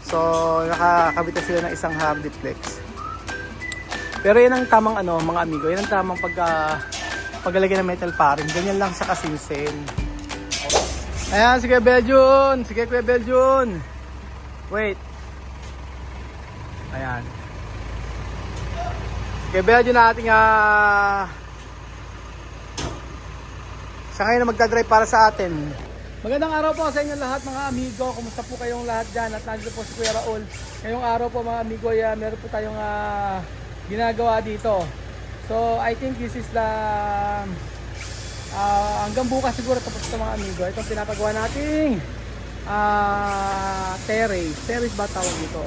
So, nakakabit na sila ng isang hardiplex. Pero yan ang tamang ano, mga amigo. Yan ang tamang paglalagay ng metal paring. Ganyan lang sa kasinsin. Ayan, sige Belgian. Sige Kuya Belgian. Wait. Ayan. Sige Belgian na ating siya ngayon na magdadrive para sa atin. Magandang araw po sa inyo lahat mga amigo. Kumusta po kayong lahat dyan? At nandito po si Kuya Raul. Ngayong araw po mga amigo, meron po tayong ginagawa dito. So I think this is the hanggang bukas siguro tapos ito mga amigo. Itong pinapagawa nating terrace. Terrace ba tawag dito?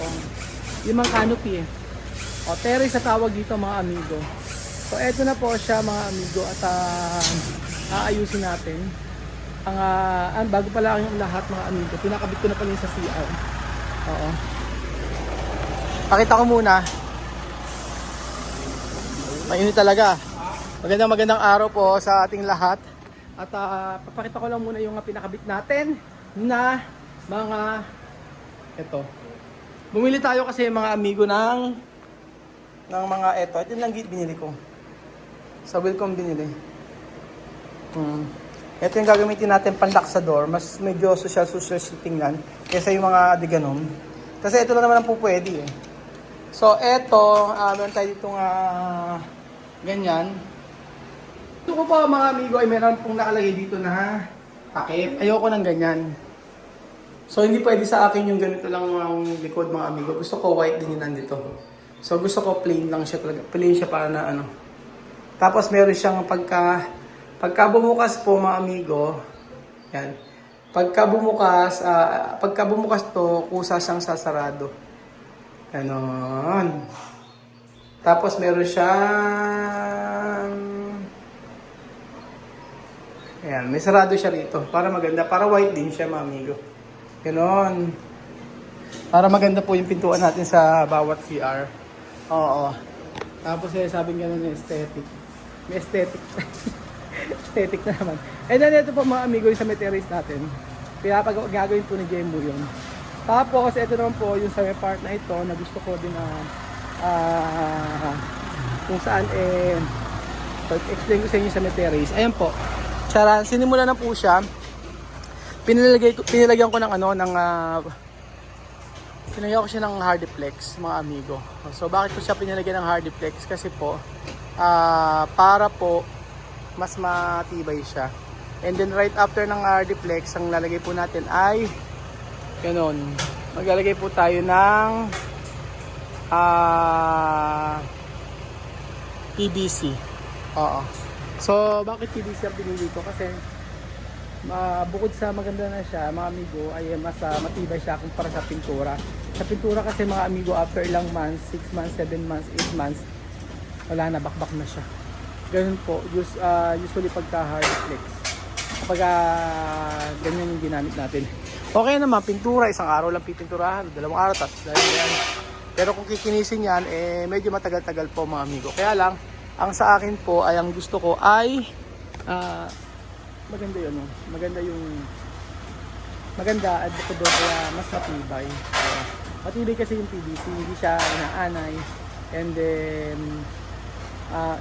Yung mga canopy o terrace sa tawag dito mga amigo. So eto na po siya mga amigo. At aayusin natin ang bago pala yung lahat mga amigo. Pinakabit ko na pala yung sa CR. Oo. Pakita ko muna. Mainit talaga. Magandang araw po sa ating lahat. At papakita ko lang muna yung pinakabit natin na mga ito. Bumili tayo kasi mga amigo ng mga ito. Ito lang binili ko. Sa Wilcom binili. Ito yung gagamitin natin panlock sa door. Mas medyo social tingnan kaysa yung mga diganom. Kasi ito na naman ang po pwede eh. So ito, meron tayo ditong ganyan. Ito ko po mga amigo ay meron pong nakalagay dito na takip. Ayoko ng ganyan. So hindi pwede sa akin yung ganito lang ang likod mga amigo. Gusto ko white din yun nandito. So gusto ko plain lang siya talaga. Plain siya para na ano. Tapos meron siyang pagka bumukas po mga amigo, yan. Pagka bumukas to, kusa siyang sasarado. Ganon. Tapos meron siyang ayan, may sarado siya rito para maganda, para white din siya mga amigo. Ganon. Para maganda po yung pintuan natin sa bawat CR. Oo. Tapos sabi nga ng aesthetic. May aesthetic. Aesthetic na naman. And then ito po mga amigo yung sa terrace natin. Gagawin po ni Jembo yun. Tapos ito naman po yung sa part na ito na gusto ko din na kung saan explain ko sa inyo sa terrace. Ayan po. Charan, sinimula na po siya. Pinilagyan ko ng pinilagyan ko siya ng hardiplex mga amigo. So bakit ko siya pinilagyan ng hardiplex? Kasi po para po mas matibay siya. And then right after ng hardiplex, ang lalagay po natin ay ganon. Maglalagay po tayo ng PVC. Oo. So bakit PVC ang pinili ko? Kasi bukod sa maganda na siya mga amigo ay mas matibay siya kumpara sa pintura. Sa pintura kasi mga amigo after ilang months, 6 months, 7 months, 8 months, wala na, bakbak na siya. Ganun po, usually pagka hardiplex. Kapag ganyan yung ginamit natin. Okay naman, pintura, isang araw lang pipinturahan, 2 araw, tapos dahil yan. Pero kung kikinisin yan, medyo matagal-tagal po mga amigo. Kaya lang, ang sa akin po, ay ang gusto ko ay, maganda yun, maganda at bukod doon kaya mas matibay. Matibay kasi yung PVC, hindi siya inaanay. And then,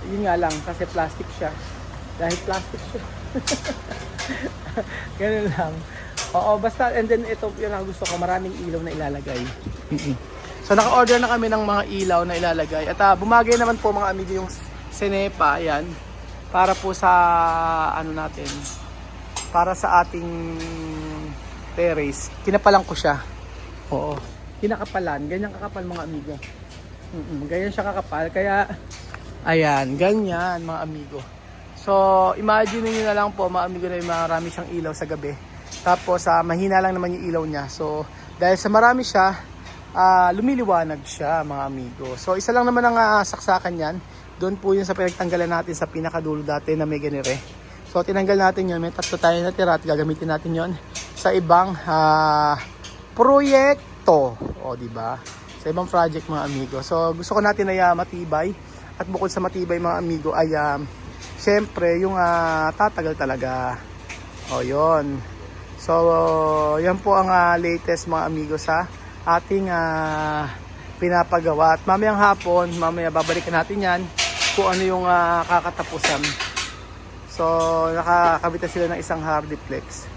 yun nga lang kasi plastic siya. Dahil plastic siya. Ganun lang. Oo, basta and then ito yun ang gusto ko, maraming ilaw na ilalagay. So naka-order na kami ng mga ilaw na ilalagay. At bumagay naman po mga amigo yung Cenepa, ayan. Para po sa ano natin. Para sa ating terrace. Kinapalan ko siya. Oo. Kinakapalan, ganyan kakapal mga amigo. Ganyan siya kakapal kaya ayan, ganyan mga amigo. So, imagine niyo na lang po mga amigo na marami siyang ilaw sa gabi. Tapos, mahina lang naman yung ilaw niya. So, dahil sa marami siya, lumiliwanag siya mga amigo. So, isa lang naman ang saksakan yan. Doon po yun sa pinagtanggalan natin sa pinakadulo dati na may ganire. So, tinanggal natin yun. May 3 tayo natira at gagamitin natin yun sa ibang proyekto. O, diba? Sa ibang project mga amigo. So, gusto ko natin na matibay. At bukod sa matibay mga amigo ay syempre yung tatagal talaga. O yun. So yan po ang latest mga amigo sa ating pinapagawa. At mamayang hapon, mamaya babalikan natin yan kung ano yung kakatapusan. So, nakakabit na sila ng isang hardiplex.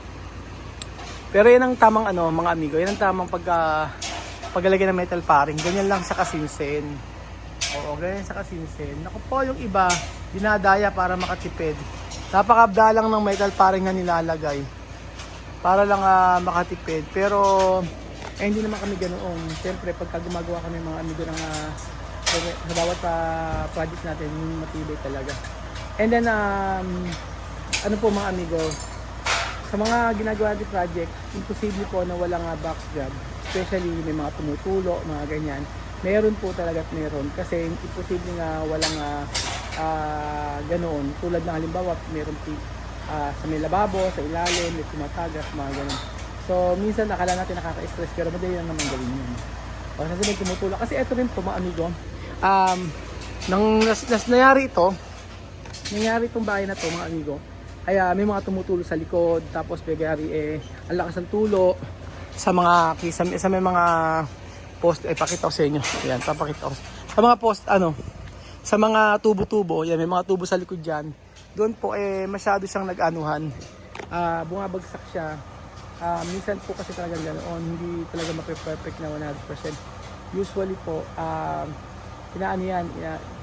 Pero yan ang tamang mga amigo, yan ang tamang paglalagay ng metal paring. Ganyan lang sa kasinsin. Oo, ganyan sa kasinsin. Naku po, yung iba, dinadaya para makatipid. Napakabda lang ng metal paring na nilalagay. Para lang makatipid. Pero, hindi naman kami ganoon. Siyempre, pagka gumagawa kami mga amigo ng sa bawat project natin, yung matibay talaga. And then, ano po mga amigo, sa mga ginagawa natin project, imposible po na walang back job. Especially may mga tumutulo, mga ganyan. Meron po talaga at meron. Kasi imposible nga walang ganoon. Tulad ng halimbawa, meron sa may lababo, sa ilalim, may tumatagas, mga ganoon. So, minsan akala natin nakaka-stress pero madali lang naman gawin yun. O, kasi may tumutulo. Kasi ito rin po mga amigo, nang nangyari itong bahay na to mga amigo, ay may mga tumutulo sa likod, tapos bigari ang lakas ng tulo sa may mga post. Pakita ko sa inyo. Ayan, papakita ko. Sa mga post, sa mga tubo-tubo, yan, may mga tubo sa likod dyan. Doon po, masyado siyang nag-anuhan. Bumabagsak siya. Minsan po kasi talagang ganoon, hindi talaga mape-perfect na 100%. Usually po,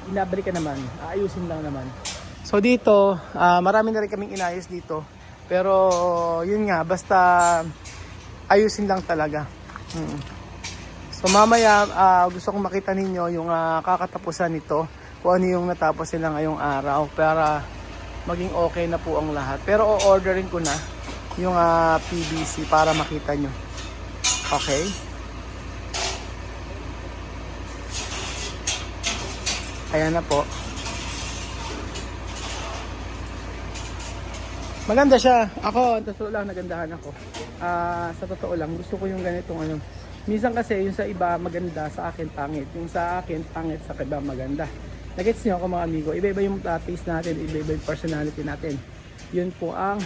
inabalikan naman, aayusin lang naman. So dito, marami na rin kaming inayos dito. Pero yun nga, basta ayusin lang talaga. So mamaya, gusto kong makita ninyo yung kakatapusan nito. Kung ano yung natapos nila ngayong araw. Para maging okay na po ang lahat. Pero o-orderin ko na yung PVC para makita nyo. Okay? Ayan na po. Maganda siya. Ako, totoo lang, nagandahan ako. Sa totoo lang, gusto ko yung ganitong Minsan kasi yung sa iba maganda, sa akin pangit. Yung sa akin pangit, sa iba maganda. Nagets niyo ako mga amigo. Iba-iba yung taste natin, iba-iba yung personality natin. Yun po ang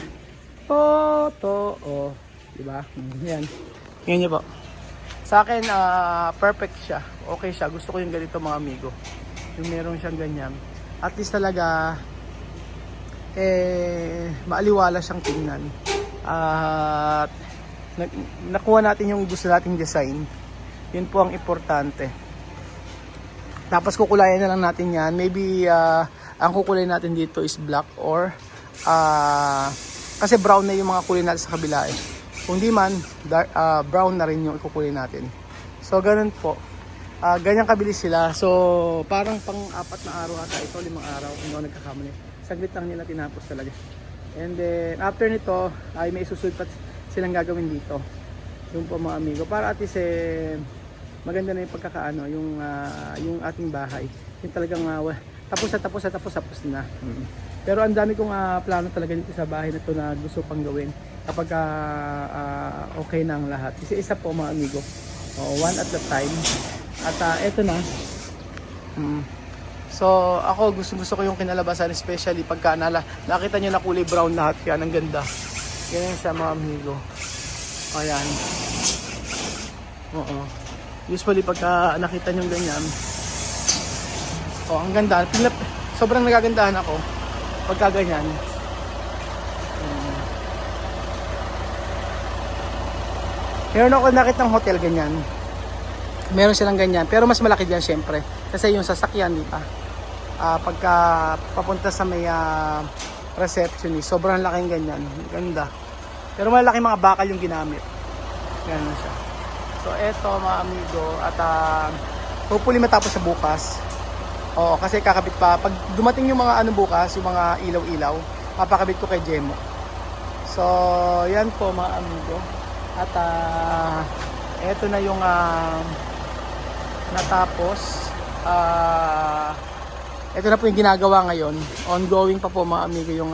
totoo. Diba? Yan. Ngayon niyo po. Sa akin, perfect siya. Okay siya. Gusto ko yung ganito mga amigo. Yung meron siyang ganyan. At least talaga, maaliwala siyang tingnan. At nakuha natin yung gusto nating design. Yun po ang importante. Tapos kukulayan na lang natin yan. Maybe ang kukulay natin dito is black or kasi brown na yung mga kulay natin sa kabila Kung di man, brown na rin yung ikukulay natin. So ganun po. Ganyan kabilis sila. So parang pang-4 na araw ata ito, 5 araw kung ako nagkakamali. Saglit lang nila tinapos talaga. And then after nito ay may susunod pa silang gagawin dito. Yung po mga amigo. Para at least maganda na yung pagkakaano, yung ating bahay. Yung talagang tapos na. Pero ang dami kong plano talaga dito sa bahay na to na gusto pang gawin. Kapag okay na ang lahat. Isa-isa po mga amigo. One at a time. At eto na. So ako gusto ko yung kinalabasan, especially pagka nakita nyo na kulay brown lahat, yan ang ganda. Yan yung sa mga amigo. Ayan. Usually pagka nakita nyo ganyan, ang ganda. Sobrang nagagandahan ako pagka ganyan. Meron ako nakita ng hotel ganyan. Meron silang ganyan, pero mas malaki diyan syempre. Kasi yung sasakyan, di ba? Pagka papunta sa may receptionist, sobrang laking ganyan. Ganda. Pero malaki mga bakal yung ginamit. Ganyan siya. So eto mga amigo, at hopefully matapos sa bukas. Kasi kakabit pa. Pag dumating yung mga bukas, yung mga ilaw-ilaw, papakabit ko kay Jemo. So yan po mga amigo. At eto na yung natapos. Ito na po yung ginagawa ngayon. Ongoing pa po mga amigo yung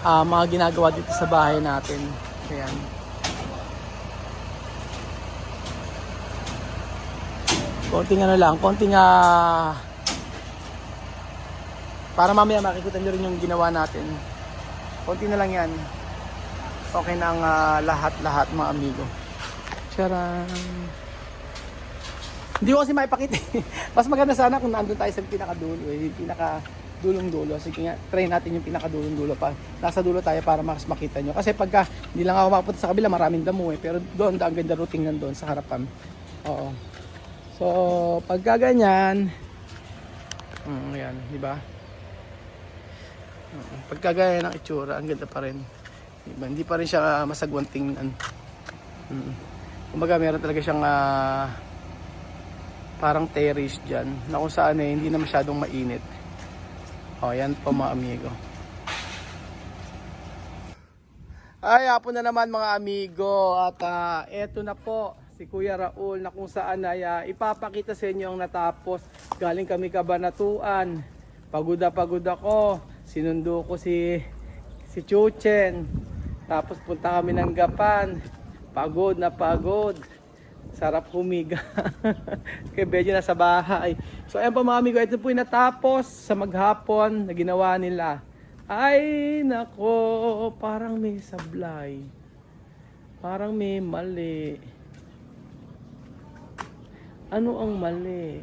mga ginagawa dito sa bahay natin. Ayan. Konting para mamaya makikita nyo rin yung ginawa natin. Konti na lang yan. Okay na ang lahat-lahat mga amigo. Charan! Hindi ko kasi maipakita. Mas maganda sana kung nandun tayo sa pinakadulo. Yung pinakadulong-dulo. Sige nga, try natin yung pinakadulong-dulo pa. Nasa dulo tayo para mas makita nyo. Kasi pagka hindi lang ako makapunta sa kabila, maraming damo eh. Pero doon, ang ganda routing nandun sa harapan. Oo. So, pagka ganyan, ayan, di ba? Pagka ganyan ang itsura, ang ganda pa rin. Diba? Hindi pa rin siya masagwang tingnan. Kumbaga, meron talaga siyang parang terrace dyan na kung saan eh, hindi na masyadong mainit. O, yan po mga amigo. Ay, hapon na naman mga amigo. At eto na po si Kuya Raul na kung saan ay ipapakita sa inyo ang natapos. Galing kami Kabanatuan. Pagod ako. Sinundo ko si Chuchen. Tapos punta kami ng Gapan. Pagod na pagod. Sarap humiga. Kaya medyo nasa bahay. So ayan pa mga amigo, ito po yung natapos sa maghapon na ginawa nila. Ay nako, parang may sablay. Parang may mali. Ano ang mali?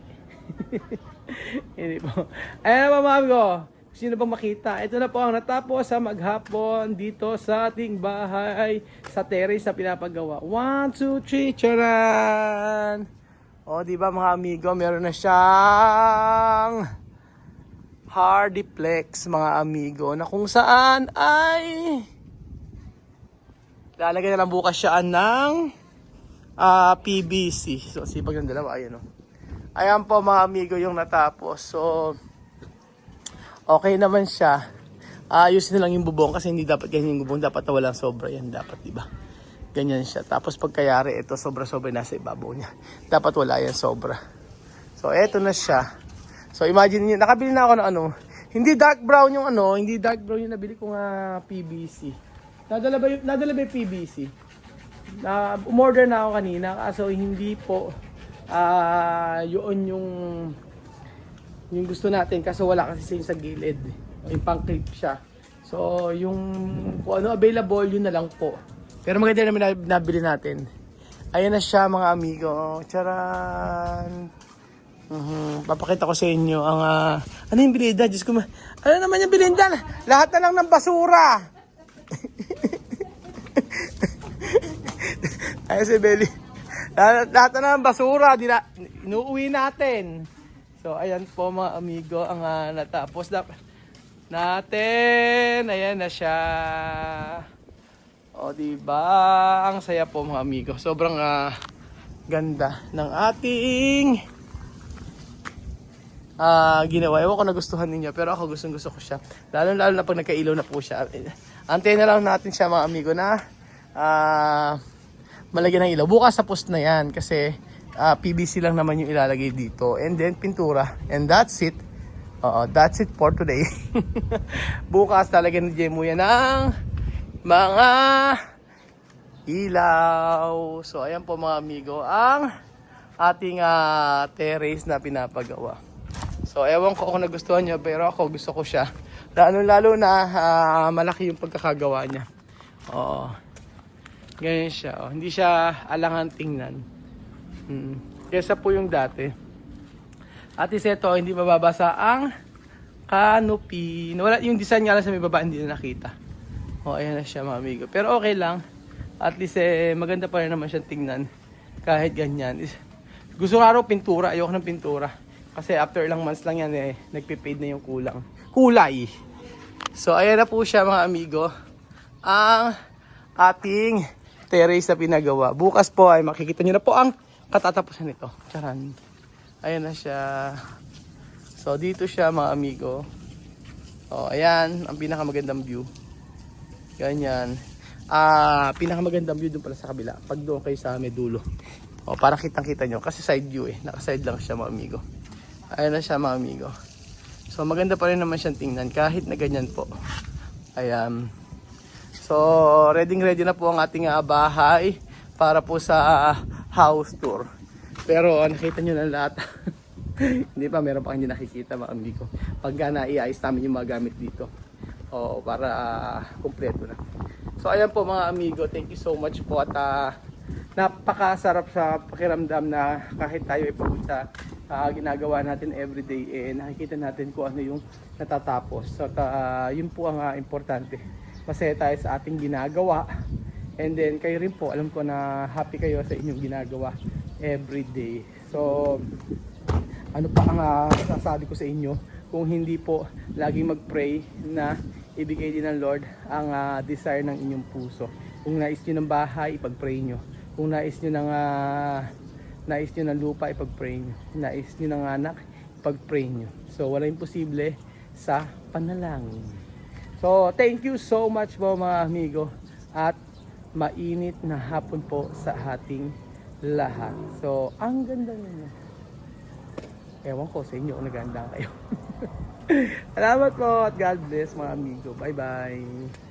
Hindi po. Ayan pa mga amigo. Sino bang makita? Ito na po ang natapos sa maghapon dito sa ating bahay sa terrace na pinapagawa. 1, 2, 3, charan! O, di ba mga amigo, meron na siyang hardiplex mga amigo na kung saan ay lalagay na lang bukas siya ng PVC. So, sipag ng dalawa. Ayan o. Ayan po mga amigo yung natapos. So, okay naman siya. Ayusin na lang yung bubong kasi hindi dapat ganyan yung bubong. Dapat na walang sobra yan. Dapat, diba? Ganyan siya. Tapos pagkayari, ito sobra-sobra nasa ibabaw niya. Dapat wala yan sobra. So, eto na siya. So, imagine niyo, nakabili na ako ng ano. Hindi dark brown yung ano. Hindi dark brown yung nabili ko nga PVC. Nadala ba yung PVC? Umorder na ako kanina. Kaso hindi po yun yung gusto natin kasi wala kasi sa gilid. Yung pang clip siya. So, yung kung ano available, yun na lang po. Pero maganda naman nabili natin. Ayan na siya mga amigo. Charan! Papakita ko sa inyo ang ano yung bilinda? Diyos ko, ano naman yung bilinda? Lahat na lang ng basura! Ayan si Belly. Lahat na lang ng basura. Inuuwi natin. So, ayan po mga amigo ang natapos natin. Ayan na siya. O, diba? Ang saya po mga amigo. Sobrang ganda ng ating ginawa. Ewan ko nagustuhan ninyo, pero ako gusto ko siya. Lalo na pag nagkailaw na po siya. Antayin na lang natin siya mga amigo na malagyan ng ilaw. Bukas sa post na yan kasi PVC lang naman yung ilalagay dito. And then pintura. And that's it. That's it for today. Bukas talagyan ni Jemo yan ng mga ilaw. So ayan po mga amigo ang ating terrace na pinapagawa. So ewan ko kung nagustuhan nyo, pero ako gusto ko siya. Lalo na malaki yung pagkakagawa niya. Ganyan siya. Hindi siya alangan tingnan. Kesa po yung dati. At least ito, hindi mababasa ang canopy. Wala, yung design nga lang sa may baba, hindi na nakita. Ayan na siya mga amigo. Pero okay lang. At least maganda pa rin naman siyang tingnan. Kahit ganyan. Gusto nga raw pintura. Ayoko ng pintura. Kasi after ilang months lang yan nagpe-fade na yung kulay. So ayan na po siya mga amigo. Ang ating terrace na pinagawa. Bukas po ay makikita nyo na po ang katatapusan nito. Charan. Ayan na siya. So dito siya mga amigo. Ayan ang pinakamagandang view. Ganyan. Pinakamagandang view dun pala sa kabila. Pag doon kayo sa may dulo. Para kitang-kita nyo. Kasi side view Naka-side lang siya mga amigo. Ayan na siya mga amigo. So maganda pa rin naman siyang tingnan kahit na ganyan po. Ayan. So ready na po ang ating bahay para po sa house tour. Pero nakita nyo na lahat. Hindi pa, meron pa hindi nakikita mga amigo. Pagka naiayos namin yung mga gamit dito. Para kumpleto na. So ayan po mga amigo, thank you so much po at napakasarap sa pakiramdam na kahit tayo ay pagod sa ginagawa natin everyday, nakikita natin kung ano yung natatapos. So yun po ang importante. Masaya tayo sa ating ginagawa. And then kayo rin po, alam ko na happy kayo sa inyong ginagawa everyday. So ano pa ang sasabi ko sa inyo kung hindi po laging mag-pray na ibigay din ng Lord ang desire ng inyong puso. Kung nais nyo ng bahay, ipag-pray nyo. Kung nais nyo ng lupa, ipag-pray nyo. Kung nais nyo ng anak, ipag-pray nyo. So wala imposible sa panalangin. So thank you so much po mga amigo, at mainit na hapon po sa ating lahat. So ang ganda ninyo. Ewan ko sa inyo kung naganda kayo. Salamat po at God bless mga amigo. Bye bye.